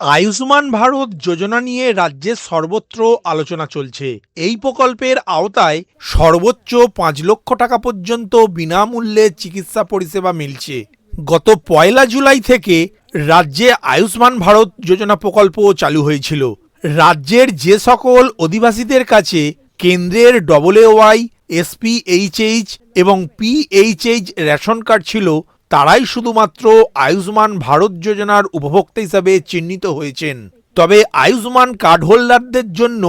আয়ুষ্মান ভারত যোজনা নিয়ে রাজ্যের সর্বত্র আলোচনা চলছে। এই প্রকল্পের আওতায় সর্বোচ্চ ৫ লক্ষ টাকা পর্যন্ত বিনামূল্যে চিকিৎসা পরিষেবা মিলছে। গত ১ জুলাই থেকে রাজ্যে আয়ুষ্মান ভারত যোজনা প্রকল্প চালু হয়েছিল। রাজ্যের যে সকল অধিবাসীদের কাছে কেন্দ্রের AAY, SPHH এবং PHH রেশন কার্ড ছিল, তারাই শুধুমাত্র আয়ুষ্মান ভারত যোজনার উপভোক্তা হিসাবে চিহ্নিত হয়েছেন। তবে আয়ুষ্মান কার্ড হোল্ডারদের জন্য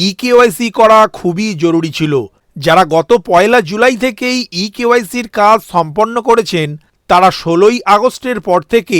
EKYC করা খুবই জরুরি ছিল। যারা গত ১ জুলাই থেকেই EKYCর কাজ সম্পন্ন করেছেন, তারা ১৬ আগস্টের পর থেকে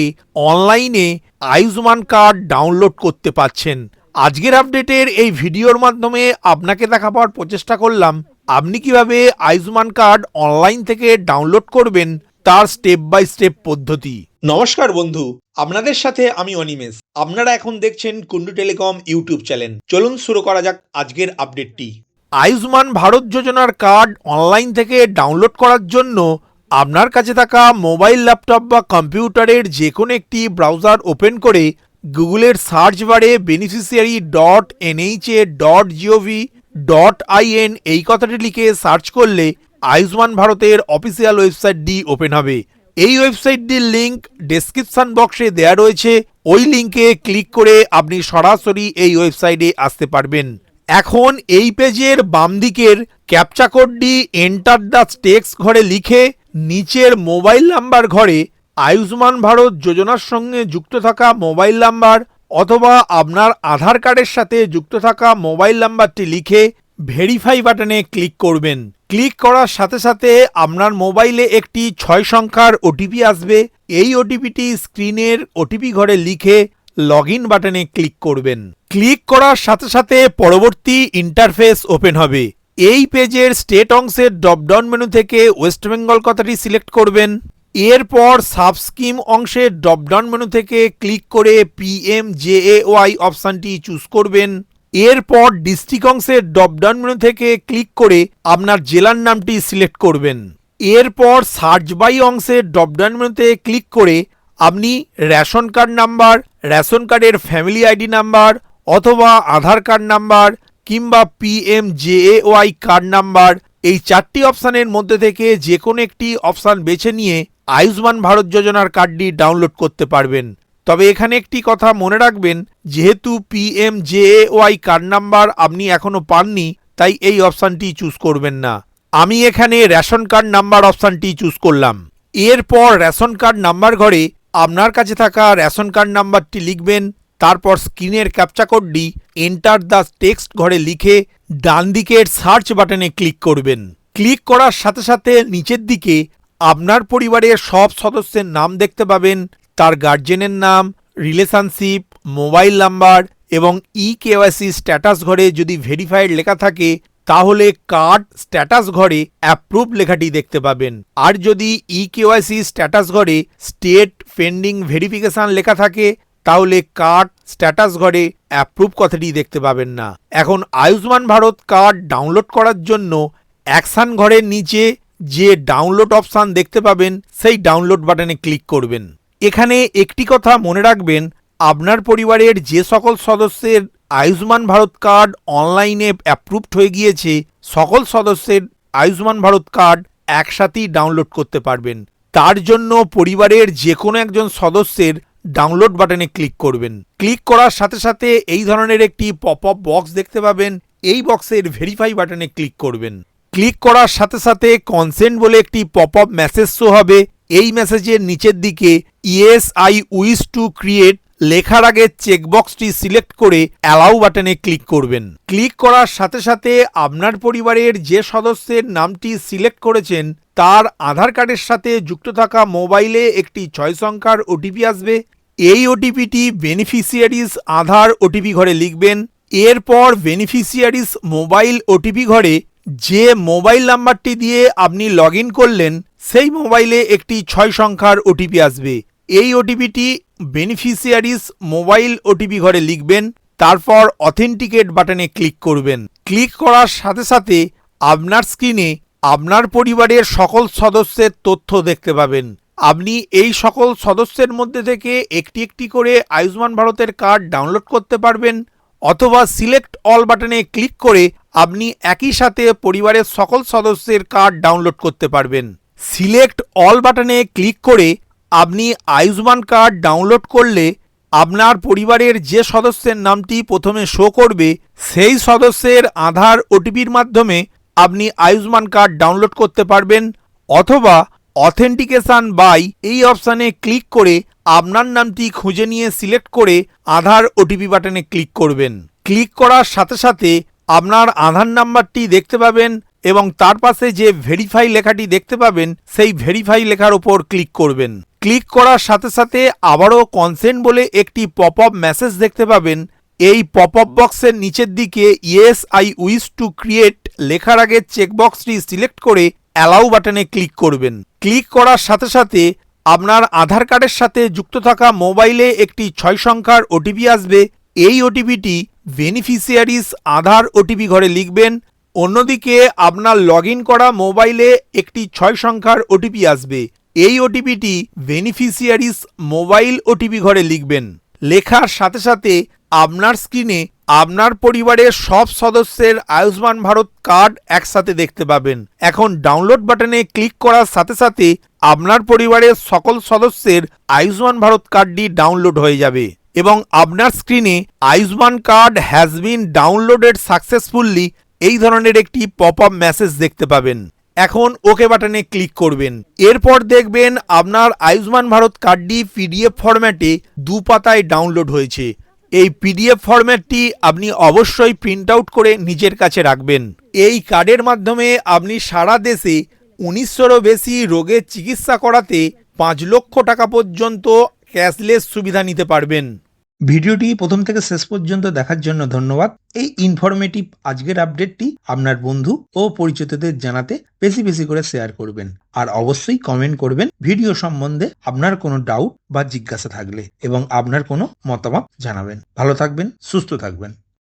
অনলাইনে আয়ুষ্মান কার্ড ডাউনলোড করতে পারছেন। আজকের আপডেটের এই ভিডিওর মাধ্যমে আপনাকে দেখাবার প্রচেষ্টা করলাম আপনি কিভাবে আয়ুষ্মান কার্ড অনলাইন থেকে ডাউনলোড করবেন, তার স্টেপ বাই স্টেপ পদ্ধতি। নমস্কার বন্ধু, আপনাদের সাথে আমি অনিমেষ। আপনারা এখন দেখছেন কুন্ডু টেলিকম ইউটিউব চ্যানেল। চলুন শুরু করা যাক আজকের আপডেটটি। আয়ুষ্মান ভারত যোজনার কার্ড অনলাইন থেকে ডাউনলোড করার জন্য আপনার কাছে থাকা মোবাইল, ল্যাপটপ বা কম্পিউটারের যে কোনো একটি ব্রাউজার ওপেন করে গুগলের সার্চ বারে beneficiary.nha.gov.in এই কথাটি লিখে সার্চ করলে আয়ুষ্মান ভারতের অফিসিয়াল ওয়েবসাইটটি ওপেন হবে। এই ওয়েবসাইটটির লিঙ্ক ডেসক্রিপশন বক্সে দেওয়া রয়েছে। ওই লিঙ্কে ক্লিক করে আপনি সরাসরি এই ওয়েবসাইটে আসতে পারবেন। এখন এই পেজের বাম দিকের ক্যাপচা কোডটি এন্টার দ্য টেক্সট ঘরে লিখে নিচের মোবাইল নাম্বার ঘরে আয়ুষ্মান ভারত যোজনার সঙ্গে যুক্ত থাকা মোবাইল নাম্বার অথবা আপনার আধার কার্ডের সাথে যুক্ত থাকা মোবাইল নাম্বারটি লিখে ভেরিফাই বাটনে ক্লিক করবেন। ক্লিক করার সাথে সাথে আপনার মোবাইলে একটি ৬ সংখ্যার ওটিপি আসবে। এই ওটিপিটি স্ক্রিনের ওটিপি ঘরে লিখে লগইন বাটনে ক্লিক করবেন। ক্লিক করার সাথে সাথে পরবর্তী ইন্টারফেস ওপেন হবে। এই পেজের স্টেট অংশের ড্রপডাউন মেনু থেকে ওয়েস্ট বেঙ্গল কথাটি সিলেক্ট করবেন। এরপর সাব স্কিম অংশের ড্রপডাউন মেনু থেকে ক্লিক করে PMJAY অপশানটি চুজ করবেন। এরপর ডিস্ট্রিক্ট অংশের ড্রপডাউন মেনু থেকে ক্লিক করে আপনার জেলার নামটি সিলেক্ট করবেন। এরপর সার্চ বাই অংশের ড্রপডাউন মেনুতে ক্লিক করে আপনি রেশন কার্ড নাম্বার, রেশন কার্ডের ফ্যামিলি আইডি নাম্বার অথবা আধার কার্ড নাম্বার কিংবা PMJAY কার্ড নাম্বার, এই 4টি অপশানের মধ্যে থেকে যে কোনো একটি অপশান বেছে নিয়ে আয়ুষ্মান ভারত যোজনার কার্ডটি ডাউনলোড করতে পারবেন। তবে এখানে একটি কথা মনে রাখবেন, যেহেতু PMJAY কার্ড নাম্বার আপনি এখনো পাননি, তাই এই অপশানটি চুজ করবেন না। আমি এখানে রেশন কার্ড নাম্বার অপশানটি চুজ করলাম। এরপর রেশন কার্ড নাম্বার ঘরে আপনার কাছে থাকা রেশন কার্ড নাম্বারটি লিখবেন। তারপর স্ক্রিনের ক্যাপচা কোডটি এন্টার দ্য টেক্সট ঘরে লিখে ডান দিকের সার্চ বাটনে ক্লিক করবেন। ক্লিক করার সাথে সাথে নিচের দিকে আপনার পরিবারের সব সদস্যের নাম দেখতে পাবেন। তার গার্জেনের নাম, রিলেশনশিপ, মোবাইল নাম্বার এবং EKYC স্ট্যাটাস ঘরে যদি ভেরিফাইড লেখা থাকে তাহলে কার্ড স্ট্যাটাস ঘরে অ্যাপ্রুভ লেখাটি দেখতে পাবেন। আর যদি EKYC স্ট্যাটাস ঘরে স্টেট পেন্ডিং ভেরিফিকেশন লেখা থাকে তাহলে কার্ড স্ট্যাটাস ঘরে অ্যাপ্রুভ কথাটি দেখতে পাবেন না। এখন আয়ুষ্মান ভারত কার্ড ডাউনলোড করার জন্য অ্যাকশন ঘরের নিচে যে ডাউনলোড অপশান দেখতে পাবেন সেই ডাউনলোড বাটনে ক্লিক করবেন। এখানে একটি কথা মনে রাখবেন, আপনার পরিবারের যে সকল সদস্যের আয়ুষ্মান ভারত কার্ড অনলাইনে অ্যাপ্রুভড হয়ে গিয়েছে, সকল সদস্যের আয়ুষ্মান ভারত কার্ড একসাথেই ডাউনলোড করতে পারবেন। তার জন্য পরিবারের যে কোনো একজন সদস্যের ডাউনলোড বাটনে ক্লিক করবেন। ক্লিক করার সাথে সাথে এই ধরনের একটি পপ আপ বক্স দেখতে পাবেন। এই বক্সের ভেরিফাই বাটনে ক্লিক করবেন। ক্লিক করার সাথে সাথে কনসেন্ট বলে একটি পপ আপ মেসেজ শো হবে। এই মেসেজের নিচের দিকে yes I wish to create লেখার আগে চেকবক্সটি সিলেক্ট করে অ্যালাউ বাটনে ক্লিক করবেন। ক্লিক করার সাথে সাথে আপনার পরিবারের যে সদস্যের নামটি সিলেক্ট করেছেন তার আধার কার্ডের সাথে যুক্ত থাকা মোবাইলে একটি 6 সংখ্যার ওটিপি আসবে। এই ওটিপিটি বেনিফিশিয়ারিজ আধার ওটিপি ঘরে লিখবেন। এরপর বেনিফিশিয়ারিজ মোবাইল ওটিপি ঘরে যে মোবাইল নাম্বারটি দিয়ে আপনি লগ ইন করলেন সেই মোবাইলে একটি 6 সংখ্যার ওটিপি আসবে। এই ওটিপিটি বেনিফিশিয়ারিজ মোবাইল ওটিপি ঘরে লিখবেন। তারপর অথেন্টিকেট বাটনে ক্লিক করবেন। ক্লিক করার সাথে সাথে আপনার স্ক্রিনে আপনার পরিবারের সকল সদস্যের তথ্য দেখতে পাবেন। আপনি এই সকল সদস্যের মধ্যে থেকে একটি একটি করে আয়ুষ্মান ভারতের কার্ড ডাউনলোড করতে পারবেন, অথবা সিলেক্ট অল বাটনে ক্লিক করে আপনি একই সাথে পরিবারের সকল সদস্যের কার্ড ডাউনলোড করতে পারবেন। সিলেক্ট অল বাটনে ক্লিক করে আপনি আয়ুষ্মান কার্ড ডাউনলোড করলে আপনার পরিবারের যে সদস্যের নামটি প্রথমে শো করবে সেই সদস্যের আধার ওটিপির মাধ্যমে আপনি আয়ুষ্মান কার্ড ডাউনলোড করতে পারবেন, অথবা অথেন্টিকেশন বাই এই অপশানে ক্লিক করে আপনার নামটি খুঁজে নিয়ে সিলেক্ট করে আধার ওটিপি বাটনে ক্লিক করবেন। ক্লিক করার সাথে সাথে আপনার আধার নাম্বারটি দেখতে পাবেন এবং তার পাশে যে ভেরিফাই লেখাটি দেখতে পাবেন সেই ভেরিফাই লেখার ওপর ক্লিক করবেন। ক্লিক করার সাথে সাথে আবারও কনসেন্ট বলে একটি পপ আপ মেসেজ দেখতে পাবেন। এই পপ আপ বক্সের নিচের দিকে yes I wish to create লেখার আগে চেকবক্সটি সিলেক্ট করে অ্যালাউ বাটনে ক্লিক করবেন। ক্লিক করার সাথে সাথে আপনার আধার কার্ডের সাথে যুক্ত থাকা মোবাইলে একটি 6 সংখ্যার ওটিপি আসবে। এই ওটিপিটি বেনিফিশিয়ারিস আধার ওটিপি ঘরে লিখবেন। অন্যদিকে আপনার লগ ইন করা মোবাইলে একটি 6 সংখ্যার ওটিপি আসবে। এই ওটিপিটি বেনিফিশিয়ারিস মোবাইল ওটিপি ঘরে লিখবেন। লেখার সাথে সাথে আপনার স্ক্রিনে আপনার পরিবারের সব সদস্যের আয়ুষ্মান ভারত কার্ড একসাথে দেখতে পাবেন। এখন ডাউনলোড বাটনে ক্লিক করার সাথে সাথে আপনার পরিবারের সকল সদস্যের আয়ুষ্মান ভারত কার্ডটি ডাউনলোড হয়ে যাবে এবং আপনার স্ক্রিনে Ayushman card has been downloaded successfully এই ধরনের একটি পপ আপ মেসেজ দেখতে পাবেন। এখন ওকে বাটনে ক্লিক করবেন। এরপর দেখবেন আপনার আয়ুষ্মান ভারত কার্ডটি পিডিএফ ফরম্যাটে 2 পাতায় ডাউনলোড হয়েছে। এই পিডিএফ ফরম্যাটটি আপনি অবশ্যই প্রিন্ট আউট করে নিজের কাছে রাখবেন। এই কার্ডের মাধ্যমে আপনি সারা দেশে 1900-রও বেশি রোগের চিকিৎসা করাতে 5 লক্ষ টাকা পর্যন্ত ক্যাশলেস সুবিধা নিতে পারবেন। ভিডিওটি প্রথম থেকে শেষ পর্যন্ত দেখার জন্য ধন্যবাদ। এই ইনফরমেটিভ আজকের আপডেটটি আপনার বন্ধু ও পরিচিতদের জানাতে বেশি বেশি করে শেয়ার করবেন, আর অবশ্যই কমেন্ট করবেন ভিডিও সম্বন্ধে আপনার কোনো ডাউট বা জিজ্ঞাসা থাকলে এবং আপনার কোনো মতামত জানাবেন। ভালো থাকবেন, সুস্থ থাকবেন।